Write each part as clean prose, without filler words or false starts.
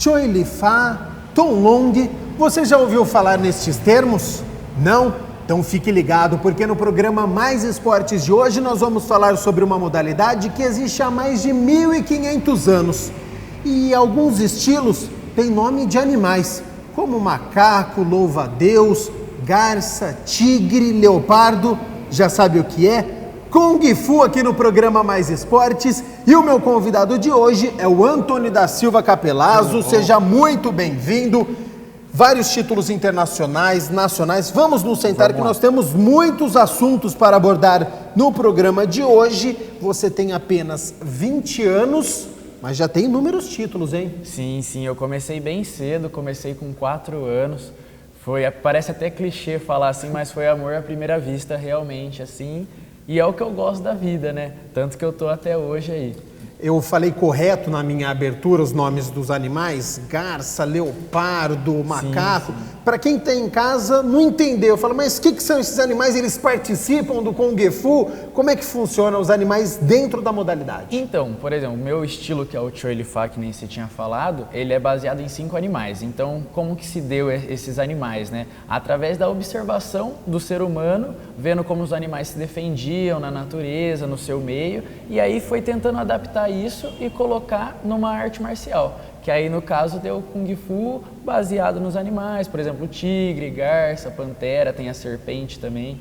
Choi Li Fa, Tong Long, você já ouviu falar nestes termos? Não? Então fique ligado, porque no programa Mais Esportes de hoje nós vamos falar sobre uma modalidade que existe há mais de 1.500 anos. E alguns estilos têm nome de animais, como macaco, louva-a-Deus, garça, tigre, leopardo. Já sabe o que é? Kung Fu aqui no programa Mais Esportes. E o meu convidado de hoje é o Antony da Silva Capelazzo. Seja muito bem-vindo. Vários títulos internacionais, nacionais. Vamos nos sentar que nós temos muitos assuntos para abordar no programa de hoje. Você tem apenas 20 anos, mas já tem inúmeros títulos, hein? Sim, eu comecei bem cedo, comecei com 4 anos. Parece até clichê falar assim, mas foi amor à primeira vista realmente, assim. E é o que eu gosto da vida, né? Tanto que eu tô até hoje aí. Eu falei correto na minha abertura os nomes dos animais? Garça, leopardo, macaco. Para quem está em casa não entendeu, eu falo, mas o que são esses animais? Eles participam do Kung Fu? Como é que funcionam os animais dentro da modalidade? Então, por exemplo, o meu estilo, que é o Choi Li Fa, que nem você tinha falado, ele é baseado em 5 animais. Então, como que se deu esses animais, né? Através da observação do ser humano, vendo como os animais se defendiam na natureza, no seu meio, e aí foi tentando adaptar isso e colocar numa arte marcial, que aí no caso deu Kung Fu baseado nos animais, por exemplo, tigre, garça, pantera, tem a serpente também.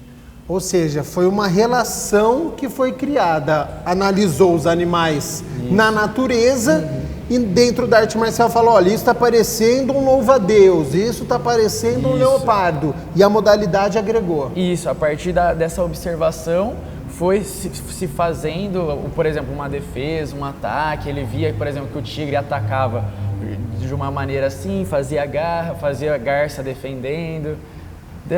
Ou seja, foi uma relação que foi criada, analisou os animais na natureza e dentro da arte marcial falou, olha, isso está parecendo um louva-a-Deus, isso está parecendo um leopardo, e a modalidade agregou. Isso, a partir dessa observação foi se fazendo, por exemplo, uma defesa, um ataque. Ele via, por exemplo, que o tigre atacava de uma maneira assim, fazia garra, fazia a garça defendendo,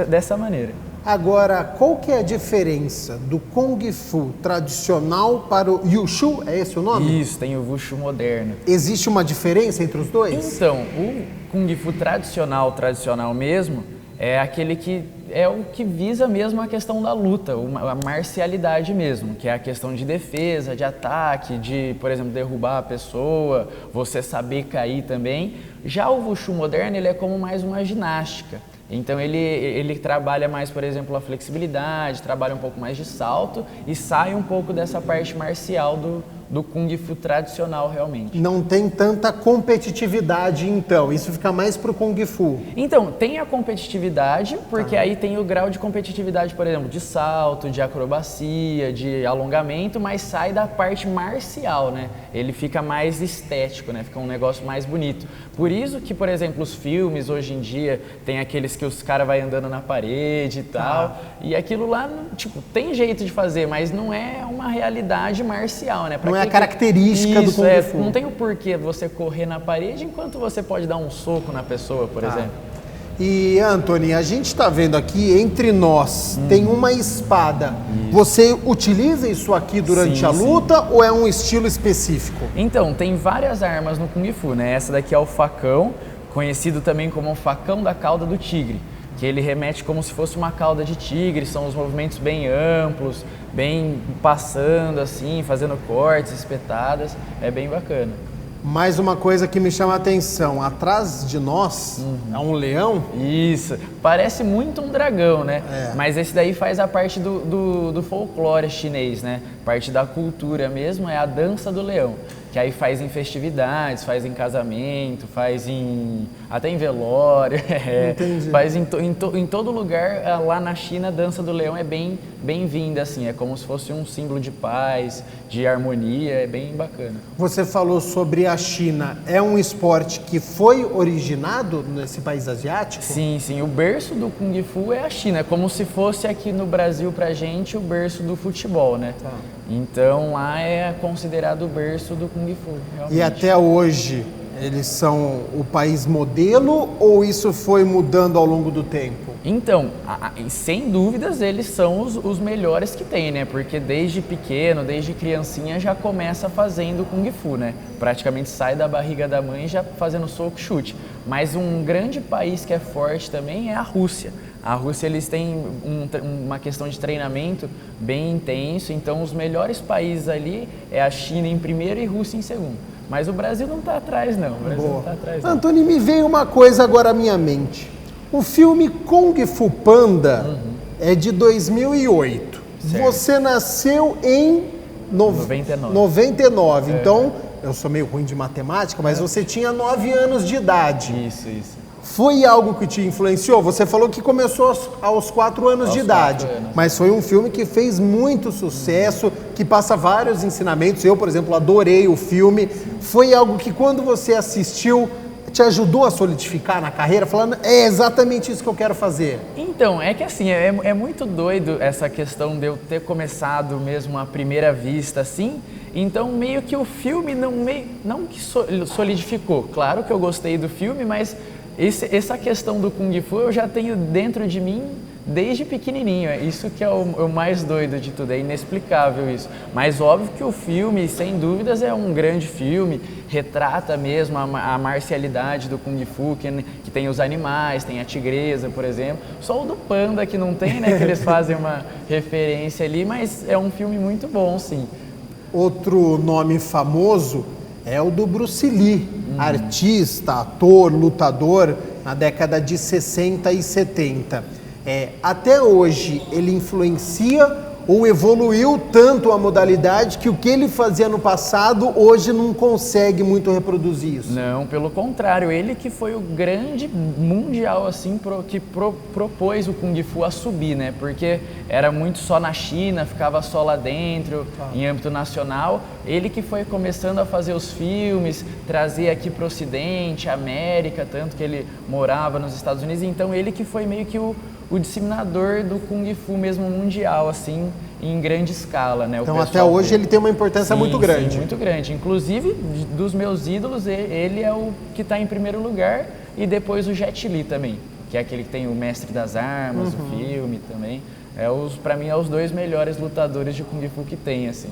dessa maneira. Agora, qual que é a diferença do Kung Fu tradicional para o Wushu? É esse o nome? Isso, tem o Wushu moderno. Existe uma diferença entre os dois? Então, o Kung Fu tradicional mesmo, é aquele que é o que visa mesmo a questão da luta, a marcialidade mesmo, que é a questão de defesa, de ataque, de, por exemplo, derrubar a pessoa, você saber cair também. Já o Wushu moderno, ele é como mais uma ginástica. Então ele trabalha mais, por exemplo, a flexibilidade, trabalha um pouco mais de salto e sai um pouco dessa parte marcial do Kung Fu tradicional realmente. Não tem tanta competitividade então, isso fica mais pro Kung Fu. Então, tem a competitividade, porque aí tem o grau de competitividade, por exemplo, de salto, de acrobacia, de alongamento, mas sai da parte marcial, né? Ele fica mais estético, né? Fica um negócio mais bonito. Por isso que, por exemplo, os filmes hoje em dia tem aqueles que os caras vai andando na parede e tal, e aquilo lá, tipo, tem jeito de fazer, mas não é uma realidade marcial, né? Não é a característica do Kung Fu. Não tem o porquê você correr na parede enquanto você pode dar um soco na pessoa, por exemplo. E, Antony, a gente está vendo aqui, entre nós, tem uma espada. Isso. Você utiliza isso aqui durante a luta ou é um estilo específico? Então, tem várias armas no Kung Fu, né? Essa daqui é o facão, conhecido também como o facão da cauda do tigre, que ele remete como se fosse uma cauda de tigre, são os movimentos bem amplos, bem passando assim, fazendo cortes, espetadas, é bem bacana. Mais uma coisa que me chama a atenção, atrás de nós é um leão? Isso, parece muito um dragão, né? Mas esse daí faz a parte do folclore chinês, né? Parte da cultura mesmo, é a dança do leão. Que aí faz em festividades, faz em casamento, faz até em velório, faz em todo lugar. Lá na China a dança do leão é bem-vinda, assim, é como se fosse um símbolo de paz, de harmonia, é bem bacana. Você falou sobre a China, é um esporte que foi originado nesse país asiático? Sim, o berço do Kung Fu é a China, é como se fosse aqui no Brasil pra gente o berço do futebol, né? Então lá é considerado o berço do Kung Fu, realmente. E até hoje eles são o país modelo ou isso foi mudando ao longo do tempo? Então, sem dúvidas eles são os melhores que tem, né? Porque desde pequeno, desde criancinha já começa fazendo Kung Fu, né? Praticamente sai da barriga da mãe já fazendo soco, chute. Mas um grande país que é forte também é a Rússia. A Rússia, eles têm uma questão de treinamento bem intenso, então os melhores países ali é a China em primeiro e Rússia em segundo. Mas o Brasil não está atrás, não. O Brasil não tá atrás, não. Antônio, me veio uma coisa agora à minha mente. O filme Kung Fu Panda é de 2008. Certo. Você nasceu em 99. Então, eu sou meio ruim de matemática, mas você tinha 9 anos de idade. Isso. Foi algo que te influenciou? Você falou que começou aos 4 anos de idade, mas foi um filme que fez muito sucesso, que passa vários ensinamentos. Eu, por exemplo, adorei o filme. Foi algo que quando você assistiu, te ajudou a solidificar na carreira, falando, é exatamente isso que eu quero fazer? Então, é que assim, é muito doido essa questão de eu ter começado mesmo à primeira vista, assim. Então, meio que o filme não que solidificou. Claro que eu gostei do filme, mas essa questão do Kung Fu eu já tenho dentro de mim desde pequenininho. É isso que é o mais doido de tudo, é inexplicável isso. Mas óbvio que o filme, sem dúvidas, é um grande filme, retrata mesmo a marcialidade do Kung Fu, que tem os animais, tem a tigresa, por exemplo. Só o do panda que não tem, né, que eles fazem uma referência ali, mas é um filme muito bom, sim. Outro nome famoso é o do Bruce Lee, artista, ator, lutador, na década de 60 e 70. Até hoje, ele influencia ou evoluiu tanto a modalidade que o que ele fazia no passado, hoje não consegue muito reproduzir isso? Não, pelo contrário, ele que foi o grande mundial, assim, que propôs o Kung Fu a subir, né? Porque era muito só na China, ficava só lá dentro, em âmbito nacional. Ele que foi começando a fazer os filmes, trazer aqui para o Ocidente, América, tanto que ele morava nos Estados Unidos. Então, ele que foi meio que o disseminador do Kung Fu mesmo mundial, assim, em grande escala, né? Então, até hoje ele tem uma importância muito grande. Sim, muito grande. Inclusive, dos meus ídolos, ele é o que está em primeiro lugar, e depois o Jet Li também, que é aquele que tem o Mestre das Armas, o filme também. Para mim, é os 2 melhores lutadores de Kung Fu que tem, assim.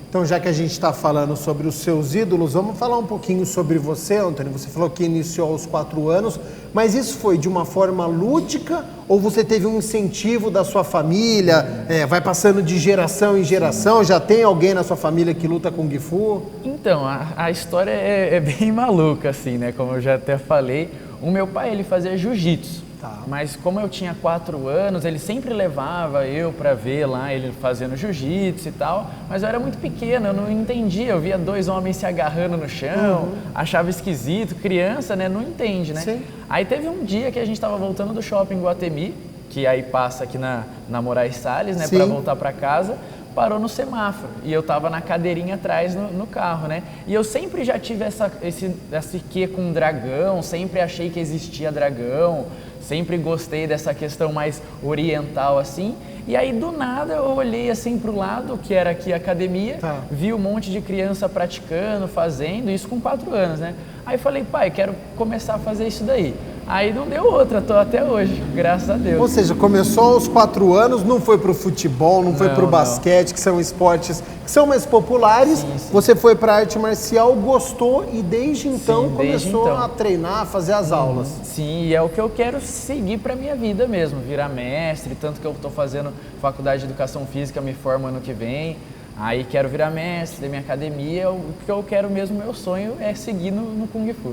Então, já que a gente está falando sobre os seus ídolos, vamos falar um pouquinho sobre você, Antônio. Você falou que iniciou aos 4 anos, mas isso foi de uma forma lúdica ou você teve um incentivo da sua família? Vai passando de geração em geração, já tem alguém na sua família que luta Kung Fu? Então, a história é bem maluca, assim, né? Como eu já até falei, o meu pai, ele fazia jiu-jitsu. Mas como eu tinha 4 anos, ele sempre levava eu para ver lá ele fazendo jiu-jitsu e tal, mas eu era muito pequeno, eu não entendia, eu via 2 homens se agarrando no chão, achava esquisito, criança, né, não entende, né? Sim. Aí teve um dia que a gente estava voltando do shopping em Guatemi, que aí passa aqui na Moraes Salles, né, para voltar para casa, parou no semáforo e eu tava na cadeirinha atrás no carro, né? E eu sempre já tive esse quê com dragão, sempre achei que existia dragão, sempre gostei dessa questão mais oriental, assim. E aí, do nada, eu olhei assim pro lado, que era aqui a academia, vi um monte de criança praticando, fazendo, isso com 4 anos, né? Aí falei, pai, quero começar a fazer isso daí. Aí não deu outra, tô até hoje, graças a Deus. Ou seja, começou aos 4 anos, não foi pro futebol, não foi pro basquete, que são esportes que são mais populares. Sim. Você foi pra arte marcial, gostou e desde então começou a treinar, a fazer as aulas. Sim, e é o que eu quero seguir pra minha vida mesmo, virar mestre, tanto que eu tô fazendo faculdade de educação física, me formo ano que vem. Aí quero virar mestre da minha academia, o que eu quero mesmo, meu sonho é seguir no Kung Fu.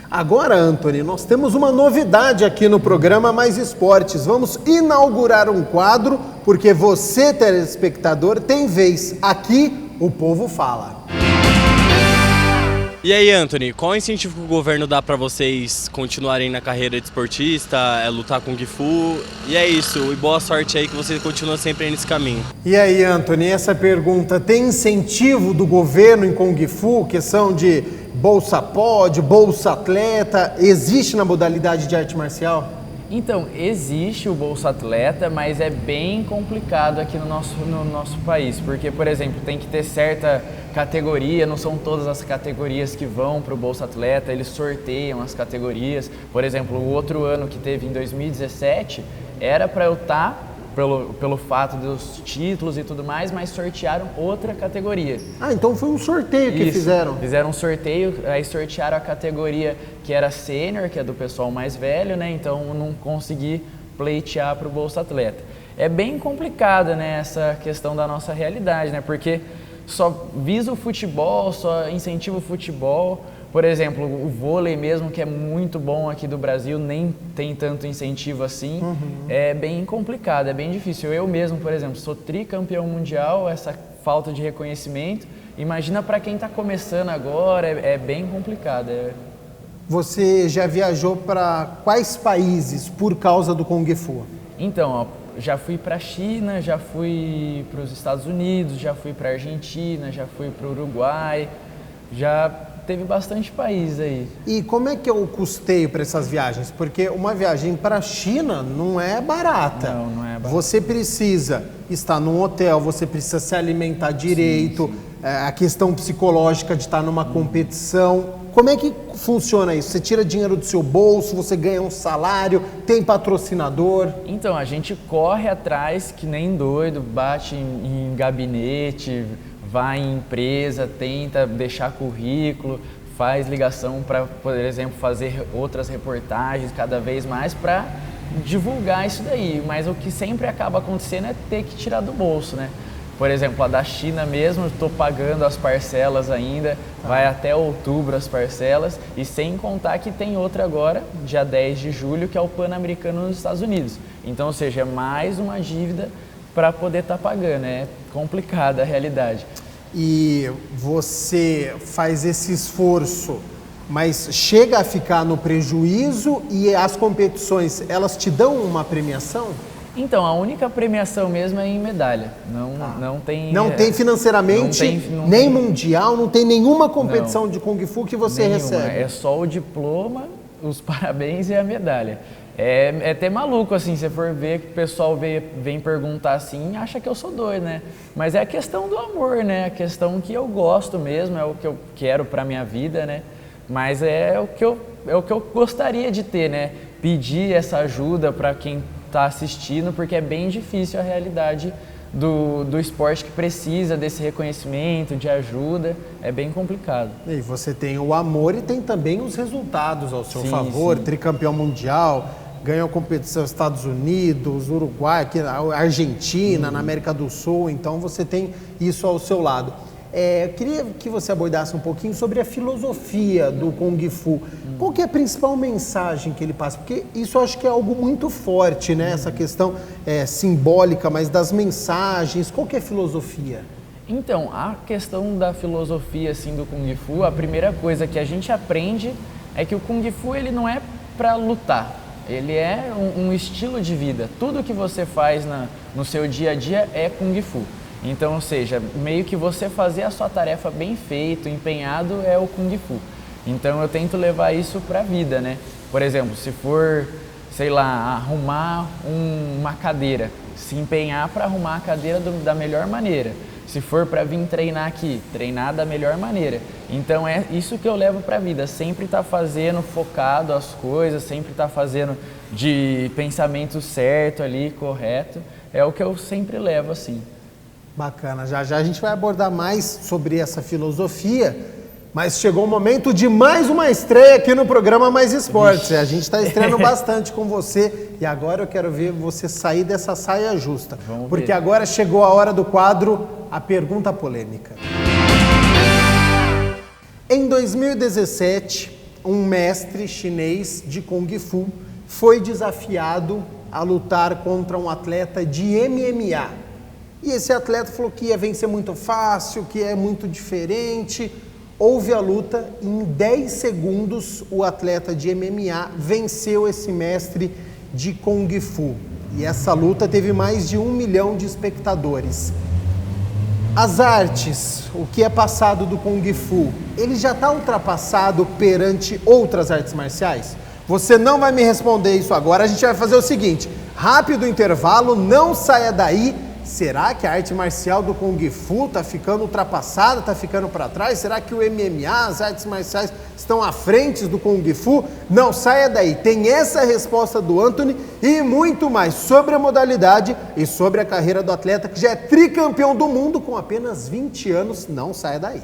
Agora, Anthony, nós temos uma novidade aqui no programa Mais Esportes. Vamos inaugurar um quadro, porque você, telespectador, tem vez. Aqui, o povo fala. E aí, Anthony, qual incentivo que o governo dá para vocês continuarem na carreira de esportista, lutar Kung Fu? E é isso, e boa sorte aí que você continua sempre aí nesse caminho. E aí, Anthony, essa pergunta, tem incentivo do governo em Kung Fu, questão de Bolsa Pod, Bolsa Atleta, existe na modalidade de arte marcial? Então, existe o Bolsa Atleta, mas é bem complicado aqui no nosso país, porque, por exemplo, tem que ter certa categoria, não são todas as categorias que vão para o Bolsa Atleta, eles sorteiam as categorias. Por exemplo, o outro ano que teve em 2017, era para eu estar, pelo fato dos títulos e tudo mais, mas sortearam outra categoria. Ah, então foi um sorteio que fizeram. Fizeram um sorteio, aí sortearam a categoria que era sênior, que é do pessoal mais velho, né? Então não consegui pleitear para o Bolsa Atleta. É bem complicada, né, essa questão da nossa realidade, né? Porque só visa o futebol, só incentiva o futebol. Por exemplo, o vôlei mesmo, que é muito bom aqui do Brasil, nem tem tanto incentivo assim. É bem complicado, é bem difícil. Eu mesmo, por exemplo, sou tricampeão mundial, essa falta de reconhecimento. Imagina para quem está começando agora, é bem complicado. Você já viajou para quais países por causa do Kung Fu? Então, ó, já fui para a China, já fui para os Estados Unidos, já fui para a Argentina, já fui para o Uruguai, já teve bastante país aí. E como é que é o custeio para essas viagens? Porque uma viagem para a China não é barata. Não é barata. Você precisa estar num hotel, você precisa se alimentar direito, sim. A questão psicológica de estar numa competição. Como é que funciona isso? Você tira dinheiro do seu bolso, você ganha um salário, tem patrocinador? Então, a gente corre atrás que nem doido, bate em gabinete, vai em empresa, tenta deixar currículo, faz ligação para, por exemplo, fazer outras reportagens cada vez mais para divulgar isso daí. Mas o que sempre acaba acontecendo é ter que tirar do bolso, né? Por exemplo, a da China mesmo, estou pagando as parcelas ainda, vai até outubro as parcelas, e sem contar que tem outra agora, dia 10 de julho, que é o Pan-Americano nos Estados Unidos. Então, ou seja, é mais uma dívida para poder estar pagando, é complicada a realidade. E você faz esse esforço, mas chega a ficar no prejuízo e as competições, elas te dão uma premiação? Então, a única premiação mesmo é em medalha, não tem... Não tem financeiramente, nem mundial, não tem nenhuma competição de Kung Fu que você recebe? É só o diploma, os parabéns e a medalha. É até maluco, assim, se for ver que o pessoal vem perguntar assim, acha que eu sou doido, né? Mas é a questão do amor, né? A questão que eu gosto mesmo, é o que eu quero pra minha vida, né? Mas é o que eu gostaria de ter, né? Pedir essa ajuda para quem está assistindo, porque é bem difícil a realidade do esporte que precisa desse reconhecimento, de ajuda, é bem complicado. E você tem o amor e tem também os resultados ao seu favor, sim. Tricampeão mundial, ganhou competição nos Estados Unidos, Uruguai, aqui, Argentina, na América do Sul, então você tem isso ao seu lado. Queria que você abordasse um pouquinho sobre a filosofia do Kung Fu. Qual que é a principal mensagem que ele passa? Porque isso eu acho que é algo muito forte, né? Essa questão simbólica, mas das mensagens. Qual que é a filosofia? Então, a questão da filosofia assim, do Kung Fu, a primeira coisa que a gente aprende é que o Kung Fu ele não é para lutar. Ele é um estilo de vida. Tudo que você faz no seu dia a dia é Kung Fu. Então, ou seja, meio que você fazer a sua tarefa bem feito, empenhado, é o Kung Fu. Então, eu tento levar isso para a vida, né? Por exemplo, se for, sei lá, arrumar uma cadeira, se empenhar para arrumar a cadeira da melhor maneira. Se for para vir treinar aqui, treinar da melhor maneira. Então, é isso que eu levo para a vida. Sempre estar fazendo focado as coisas, sempre estar fazendo de pensamento certo ali, correto. É o que eu sempre levo, assim. Bacana, já a gente vai abordar mais sobre essa filosofia, mas chegou o momento de mais uma estreia aqui no programa Mais Esportes. A gente está estreando bastante com você e agora eu quero ver você sair dessa saia justa. Porque agora chegou a hora do quadro A Pergunta Polêmica. Em 2017, um mestre chinês de Kung Fu foi desafiado a lutar contra um atleta de MMA. E esse atleta falou que ia vencer muito fácil, que é muito diferente. Houve a luta e em 10 segundos o atleta de MMA venceu esse mestre de Kung Fu. E essa luta teve mais de 1 milhão de espectadores. As artes, o que é passado do Kung Fu, ele já está ultrapassado perante outras artes marciais? Você não vai me responder isso agora, a gente vai fazer o seguinte, rápido intervalo, não saia daí. Será que a arte marcial do Kung Fu está ficando ultrapassada, está ficando para trás? Será que o MMA, as artes marciais, estão à frente do Kung Fu? Não saia daí, tem essa resposta do Anthony e muito mais sobre a modalidade e sobre a carreira do atleta que já é tricampeão do mundo com apenas 20 anos. Não saia daí.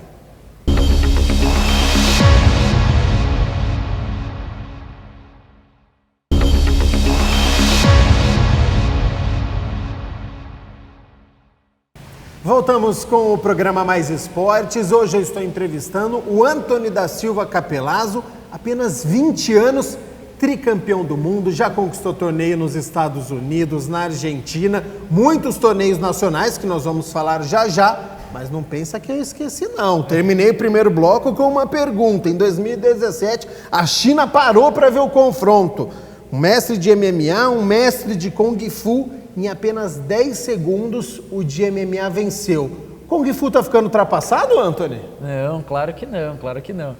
Voltamos com o programa Mais Esportes. Hoje eu estou entrevistando o Antony da Silva Capelazzo, apenas 20 anos, tricampeão do mundo, já conquistou torneio nos Estados Unidos, na Argentina, muitos torneios nacionais que nós vamos falar já já, mas não pensa que eu esqueci não. Terminei o primeiro bloco com uma pergunta. Em 2017, a China parou para ver o confronto. Um mestre de MMA, um mestre de Kung Fu. Em apenas 10 segundos, o de MMA venceu. Kung Fu tá ficando ultrapassado, Antony? Não, claro que não, claro que não.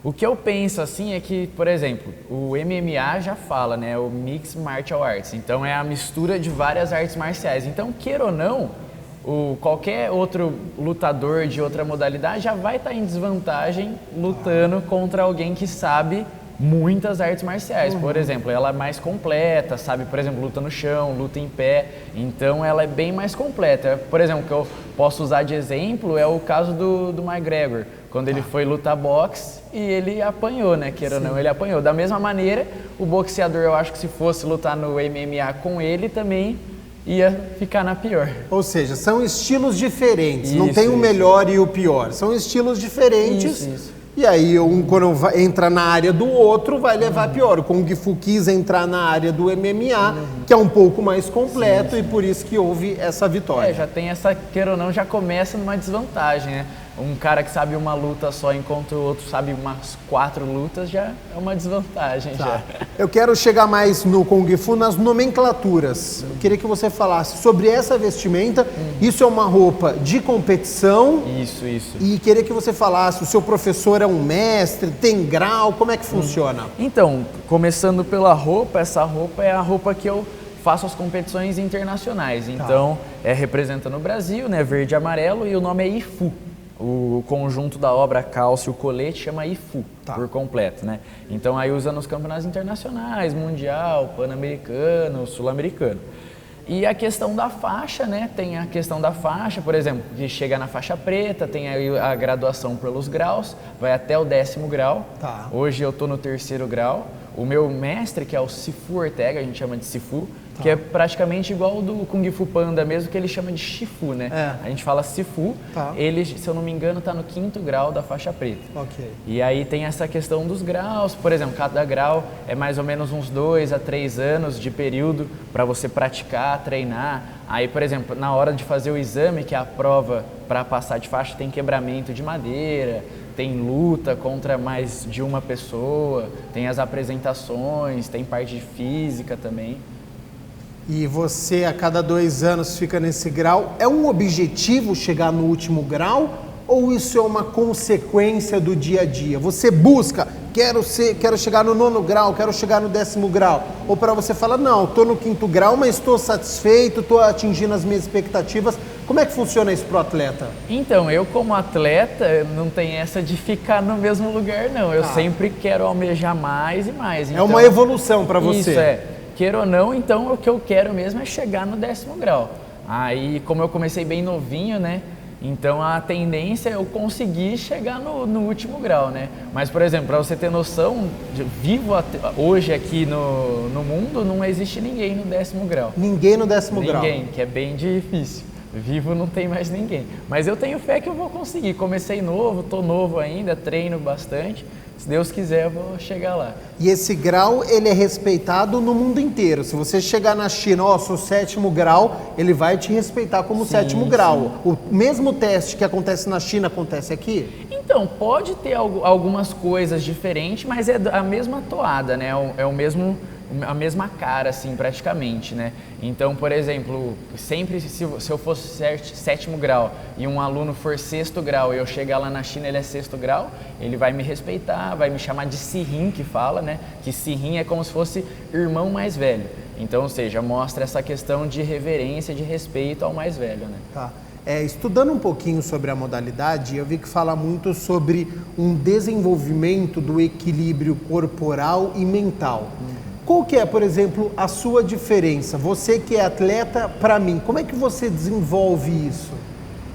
O que eu penso assim é que, por exemplo, o MMA já fala, né, o Mixed Martial Arts. Então é a mistura de várias artes marciais. Então, queira ou não, qualquer outro lutador de outra modalidade já vai estar em desvantagem lutando contra alguém que sabe muitas artes marciais. Por exemplo, ela é mais completa, sabe? Por exemplo, luta no chão, luta em pé. Então, ela é bem mais completa. Por exemplo, que eu posso usar de exemplo é o caso do McGregor. Quando ele foi lutar boxe e ele apanhou, né? Queira ou não, ele apanhou. Da mesma maneira, o boxeador, eu acho que se fosse lutar no MMA com ele, também ia ficar na pior. Ou seja, são estilos diferentes. Não tem o melhor e o pior. São estilos diferentes. Isso. E aí, quando entra na área do outro, vai levar pior. O Kung Fu quis entrar na área do MMA, que é um pouco mais completo, e por isso que houve essa vitória. Já tem essa, queira ou não, já começa numa desvantagem, né? Um cara que sabe uma luta só, enquanto o outro sabe umas 4 lutas, já é uma desvantagem. Tá. Já. Eu quero chegar mais no Kung Fu, nas nomenclaturas. Eu queria que você falasse sobre essa vestimenta. Isso é uma roupa de competição. Isso. E queria que você falasse, o seu professor é um mestre, tem grau, como é que funciona? Então, começando pela roupa, essa roupa é a roupa que eu faço as competições internacionais. Então, é representando o Brasil, né, verde e amarelo, e o nome é IFU. O conjunto da obra calça e o colete chama IFU, por completo, né? Então aí usa nos campeonatos internacionais, mundial, pan-americano, sul-americano. E a questão da faixa, né? Tem a questão da faixa, por exemplo, que chega na faixa preta, tem aí a graduação pelos graus, vai até o 10º grau. Hoje eu tô no 3º grau. O meu mestre, que é o Sifu Ortega, a gente chama de Sifu, que é praticamente igual ao do Kung Fu Panda mesmo, que ele chama de Shifu, né? A gente fala Sifu, ele, se eu não me engano, está no 5º grau da faixa preta. E aí tem essa questão dos graus, por exemplo, cada grau é mais ou menos uns 2 a 3 anos de período para você praticar, treinar. Aí, por exemplo, na hora de fazer o exame, que é a prova para passar de faixa, tem quebramento de madeira, tem luta contra mais de uma pessoa, tem as apresentações, tem parte de física também. E você, a cada 2 anos, fica nesse grau. É um objetivo chegar no último grau ou isso é uma consequência do dia a dia? Você busca, quero chegar no 9º grau, quero chegar no 10º grau. Ou para você falar, não, estou no 5º grau, mas estou satisfeito, estou atingindo as minhas expectativas. Como é que funciona isso para o atleta? Então, eu como atleta, não tenho essa de ficar no mesmo lugar, não. Eu sempre quero almejar mais e mais. Então, é uma evolução para você. Isso, queira ou não, então o que eu quero mesmo é chegar no 10º grau. Aí, como eu comecei bem novinho, né? Então a tendência é eu conseguir chegar no último grau, né? Mas, por exemplo, para você ter noção, vivo hoje aqui no mundo, não existe ninguém no 10º grau. Ninguém no 10º grau? Ninguém, que é bem difícil. Vivo não tem mais ninguém. Mas eu tenho fé que eu vou conseguir. Comecei novo, tô novo ainda, treino bastante. Se Deus quiser, eu vou chegar lá. E esse grau, ele é respeitado no mundo inteiro. Se você chegar na China, sou 7º grau, ele vai te respeitar como 7º grau. O mesmo teste que acontece na China acontece aqui? Então, pode ter algumas coisas diferentes, mas é a mesma toada, né? É o mesmo... a mesma cara, assim, praticamente, né? Então, por exemplo, sempre se eu fosse 7º grau e um aluno for 6º grau e eu chegar lá na China, ele é 6º grau, ele vai me respeitar, vai me chamar de Sirin, que fala, né? Que Sirin é como se fosse irmão mais velho. Então, ou seja, mostra essa questão de reverência, de respeito ao mais velho, né? Estudando um pouquinho sobre a modalidade, eu vi que fala muito sobre um desenvolvimento do equilíbrio corporal e mental. Qual que é, por exemplo, a sua diferença? Você que é atleta, para mim, como é que você desenvolve isso?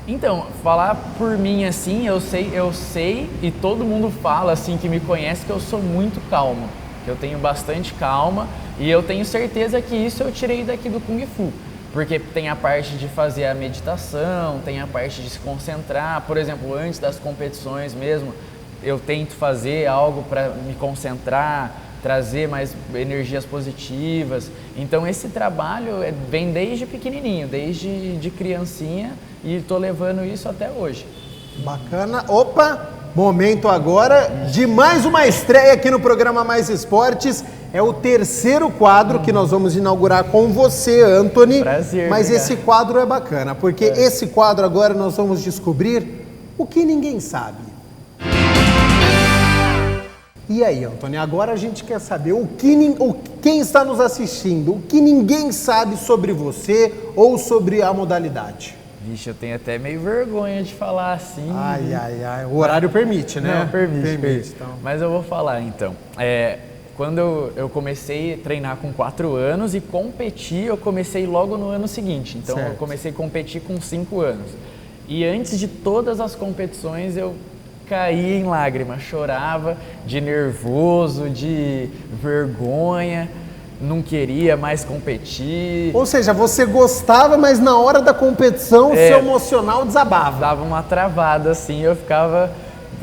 Então, falar por mim assim, eu sei e todo mundo fala assim que me conhece que eu sou muito calmo, que eu tenho bastante calma e eu tenho certeza que isso eu tirei daqui do Kung Fu. Porque tem a parte de fazer a meditação, tem a parte de se concentrar. Por exemplo, antes das competições mesmo, eu tento fazer algo para me concentrar, trazer mais energias positivas. Então esse trabalho vem desde pequenininho, desde de criancinha, e estou levando isso até hoje. Bacana. Opa, momento agora de mais uma estreia aqui no programa Mais Esportes. É o terceiro quadro que nós vamos inaugurar com você, Anthony. Prazer. Mas obrigado. esse quadro é bacana, porque esse quadro agora nós vamos descobrir o que ninguém sabe. E aí, Anthony, agora a gente quer saber quem está nos assistindo, o que ninguém sabe sobre você ou sobre a modalidade. Vixe, eu tenho até meio vergonha de falar assim. Ai, o horário permite, né? Não, permite. Então. Mas eu vou falar então. Quando eu comecei a treinar com 4 anos e competir, eu comecei logo no ano seguinte. Então Certo. eu comecei a competir com 5 anos. E antes de todas as competições eu caía em lágrimas, chorava de nervoso, de vergonha, não queria mais competir. Ou seja, você gostava, mas na hora da competição o seu emocional desabava. Dava uma travada assim, eu ficava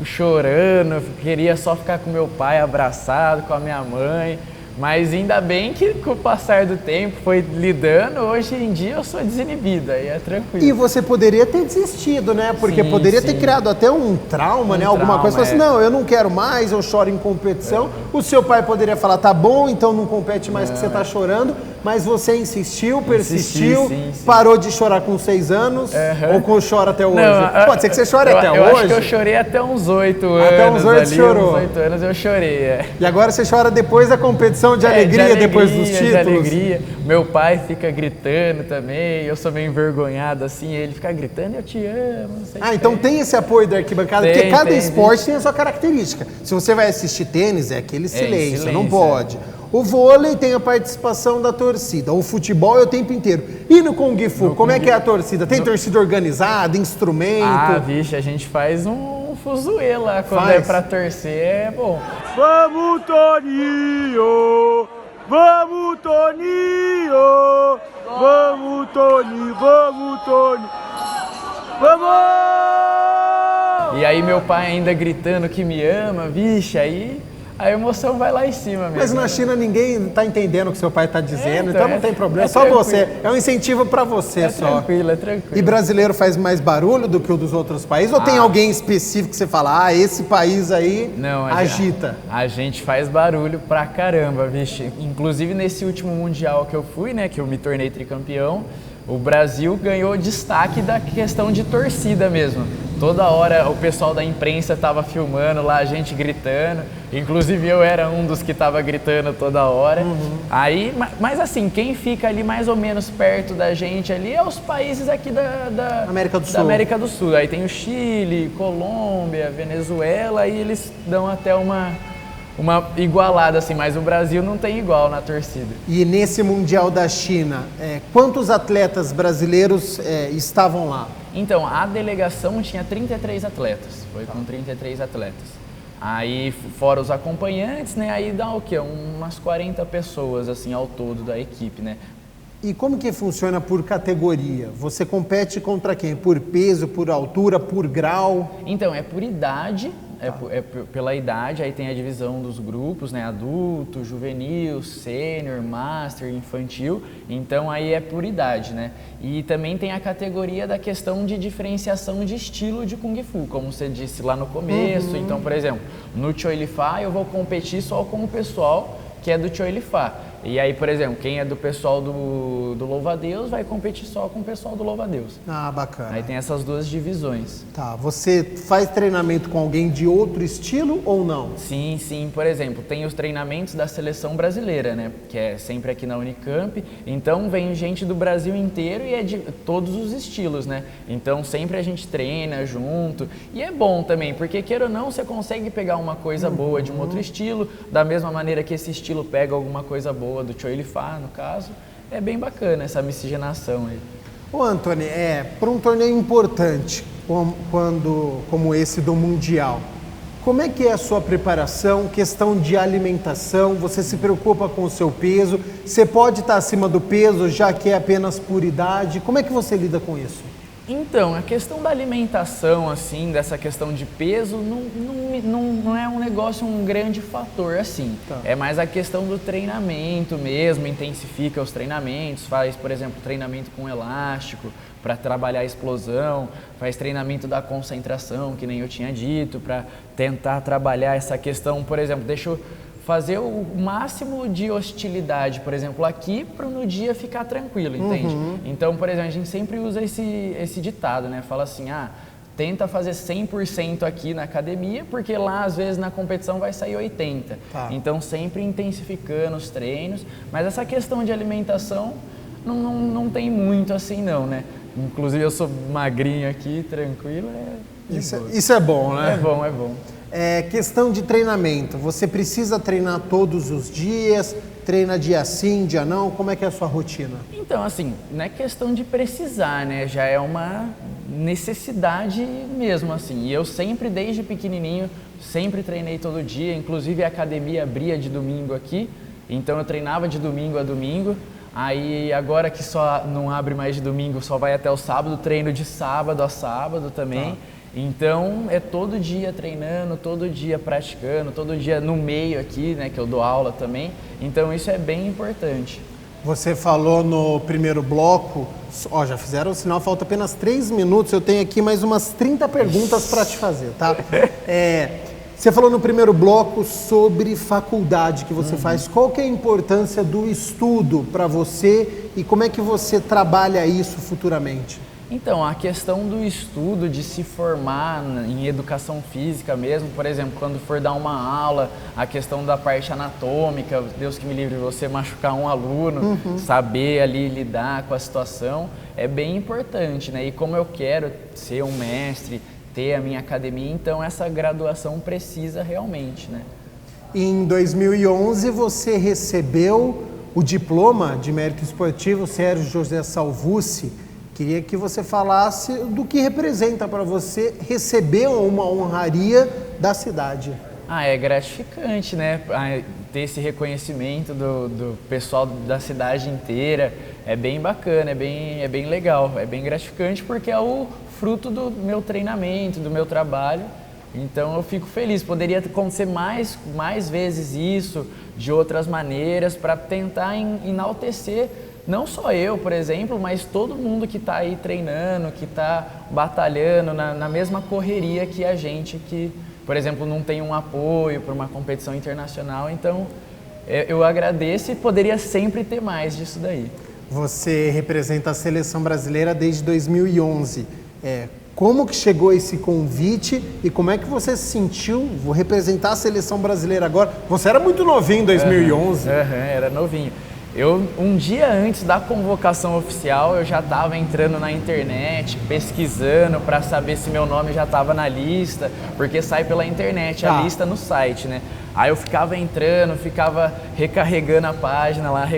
chorando, queria só ficar com meu pai abraçado, com a minha mãe. Mas ainda bem que com o passar do tempo foi lidando, hoje em dia eu sou desinibido, aí é tranquilo. E você poderia ter desistido, né? Porque Sim, poderia sim. ter criado até um trauma, né? Alguma coisa. Você falou assim, não, eu não quero mais, eu choro em competição. O seu pai poderia falar, tá bom, então não compete mais que você tá chorando. Mas você insistiu, persistiu, sim. parou de chorar com 6 anos, ou chora até hoje? Não, Pode ser que você chore até eu hoje. acho que eu chorei até uns 8 anos. Até uns 8 ali, chorou. Uns 8 anos eu chorei, E agora você chora depois da competição de alegria, depois dos títulos? De alegria. Meu pai fica gritando também, eu sou meio envergonhado assim, ele fica gritando, eu te amo, não sei o que. Então tem esse apoio da arquibancada, porque cada esporte tem a sua característica. Se você vai assistir tênis, é aquele silêncio, não pode. O vôlei tem a participação da torcida, o futebol é o tempo inteiro. E no Kung Fu, como é que é a torcida? Tem torcida organizada, instrumento? Ah, vixe, a gente faz um fuzuê lá, quando é pra torcer, é bom. Vamos, Toninho! Vamos, Toninho! Vamos, Toninho! Vamos, Toninho! Vamos! E aí meu pai ainda gritando que me ama, vixe, aí a emoção vai lá em cima mesmo. Mas na China ninguém está entendendo o que seu pai está dizendo, então não tem problema, é só tranquilo. você. É um incentivo para você só. É tranquilo. E brasileiro faz mais barulho do que o dos outros países? Ou tem alguém específico que você fala, esse país aí agita? A gente faz barulho pra caramba, vixe. Inclusive nesse último mundial que eu fui, né, que eu me tornei tricampeão, o Brasil ganhou destaque da questão de torcida mesmo. Toda hora o pessoal da imprensa estava filmando lá, a gente gritando. Inclusive eu era um dos que estava gritando toda hora. Aí, mas assim, quem fica ali mais ou menos perto da gente ali é os países aqui da América do Sul. Da América do Sul. Aí tem o Chile, Colômbia, Venezuela, e eles dão até uma igualada assim, mas o Brasil não tem igual na torcida. E nesse Mundial da China, quantos atletas brasileiros estavam lá? Então, a delegação tinha 33 atletas, foi com 33 atletas. Aí, fora os acompanhantes, né, aí dá o quê? Umas 40 pessoas, assim, ao todo da equipe, né? E como que funciona por categoria? Você compete contra quem? Por peso, por altura, por grau? Então, é por idade, pela idade, aí tem a divisão dos grupos, né? Adulto, juvenil, sênior, master, infantil. Então, aí é por idade, né? E também tem a categoria da questão de diferenciação de estilo de Kung Fu, como você disse lá no começo. Então, por exemplo, no Choi Li Fa eu vou competir só com o pessoal que é do Choi Li Fa. E aí, por exemplo, quem é do pessoal do Louva-a-Deus vai competir só com o pessoal do Louva-a-Deus. Ah, bacana. Aí tem essas duas divisões. Tá, você faz treinamento com alguém de outro estilo ou não? Sim, sim. Por exemplo, tem os treinamentos da seleção brasileira, né? Que é sempre aqui na Unicamp. Então, vem gente do Brasil inteiro e é de todos os estilos, né? Então, sempre a gente treina junto. E é bom também, porque queira ou não, você consegue pegar uma coisa boa de um outro estilo, da mesma maneira que esse estilo pega alguma coisa boa do Choi Li Fa, no caso. É bem bacana essa miscigenação aí. Ô Anthony, para um torneio importante como esse do Mundial, Como é que é a sua preparação, questão de alimentação? Você se preocupa com o seu peso? Você pode estar acima do peso, já que é apenas por idade? Como é que você lida com isso? Então, a questão da alimentação, assim, dessa questão de peso, não é um negócio, um grande fator, assim. Tá. É mais a questão do treinamento mesmo, intensifica os treinamentos, faz, por exemplo, treinamento com elástico para trabalhar a explosão, faz treinamento da concentração, que nem eu tinha dito, para tentar trabalhar essa questão, por exemplo, deixa eu fazer o máximo de hostilidade, por exemplo, aqui, para no dia ficar tranquilo, entende? Então, por exemplo, a gente sempre usa esse ditado, né? Fala assim, tenta fazer 100% aqui na academia, porque lá, às vezes, na competição vai sair 80%. Tá. Então, sempre intensificando os treinos. Mas essa questão de alimentação não tem muito assim, não, né? Inclusive, eu sou magrinho aqui, tranquilo. Isso é bom, né? É bom, é bom. Questão de treinamento. Você precisa treinar todos os dias? Treina dia sim, dia não? Como é que é a sua rotina? Então, assim, não é questão de precisar, né? Já é uma necessidade mesmo, assim. E eu sempre, desde pequenininho, sempre treinei todo dia. Inclusive, a academia abria de domingo aqui. Então, eu treinava de domingo a domingo. Aí, agora que só não abre mais de domingo, só vai até o sábado, treino de sábado a sábado também. Tá. Então, é todo dia treinando, todo dia praticando, todo dia no meio aqui, né, que eu dou aula também. Então, isso é bem importante. Você falou no primeiro bloco, já fizeram o sinal, falta apenas 3 minutos, eu tenho aqui mais umas 30 perguntas para te fazer, tá? Você falou no primeiro bloco sobre faculdade que você faz. Qual que é a importância do estudo para você e como é que você trabalha isso futuramente? Então, a questão do estudo, de se formar em educação física mesmo, por exemplo, quando for dar uma aula, a questão da parte anatômica, Deus que me livre você machucar um aluno, saber ali lidar com a situação, é bem importante, né? E como eu quero ser um mestre, ter a minha academia, então essa graduação precisa realmente, né? Em 2011 você recebeu o diploma de mérito esportivo Sérgio José Salvucci. Queria que você falasse do que representa para você receber uma honraria da cidade. É gratificante, né? Ter esse reconhecimento do pessoal da cidade inteira. É bem bacana, é bem legal, é bem gratificante porque é o fruto do meu treinamento, do meu trabalho. Então eu fico feliz. Poderia acontecer mais vezes isso, de outras maneiras, para tentar enaltecer não só eu, por exemplo, mas todo mundo que está aí treinando, que está batalhando na mesma correria que a gente, que, por exemplo, não tem um apoio para uma competição internacional. Então, eu agradeço e poderia sempre ter mais disso daí. Você representa a seleção brasileira desde 2011. Como que chegou esse convite e como é que você se sentiu? Vou representar a seleção brasileira agora. Você era muito novinho em 2011. Era novinho. Um dia antes da convocação oficial, eu já estava entrando na internet, pesquisando para saber se meu nome já estava na lista, porque sai pela internet a lista no site, né? Aí eu ficava entrando, ficava recarregando a página lá,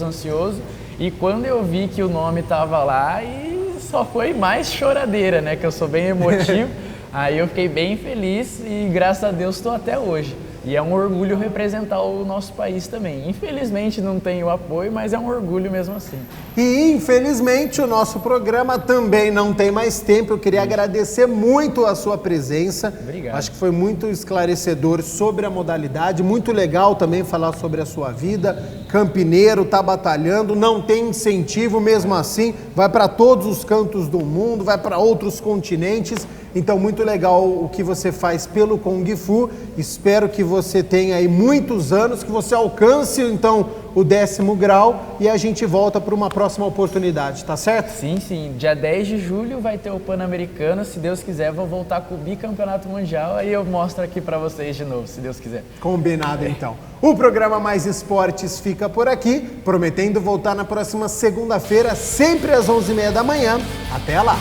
ansioso. E quando eu vi que o nome estava lá, e só foi mais choradeira, né? Que eu sou bem emotivo. Aí eu fiquei bem feliz e graças a Deus estou até hoje. E é um orgulho representar o nosso país também. Infelizmente não tem o apoio, mas é um orgulho mesmo assim. E infelizmente o nosso programa também não tem mais tempo. Eu queria agradecer muito a sua presença. Obrigado. Acho que foi muito esclarecedor sobre a modalidade. Muito legal também falar sobre a sua vida. Campineiro, tá batalhando, não tem incentivo, mesmo assim vai para todos os cantos do mundo, vai para outros continentes. Então, muito legal o que você faz pelo Kung Fu. Espero que você tenha aí muitos anos, que você alcance, então, o 10º grau e a gente volta para uma próxima oportunidade, tá certo? Sim. Dia 10 de julho vai ter o Pan-Americano. Se Deus quiser, vou voltar com o bicampeonato mundial. Aí eu mostro aqui para vocês de novo, se Deus quiser. Combinado, então. O programa Mais Esportes fica por aqui, prometendo voltar na próxima segunda-feira, sempre às 11h30 da manhã. Até lá!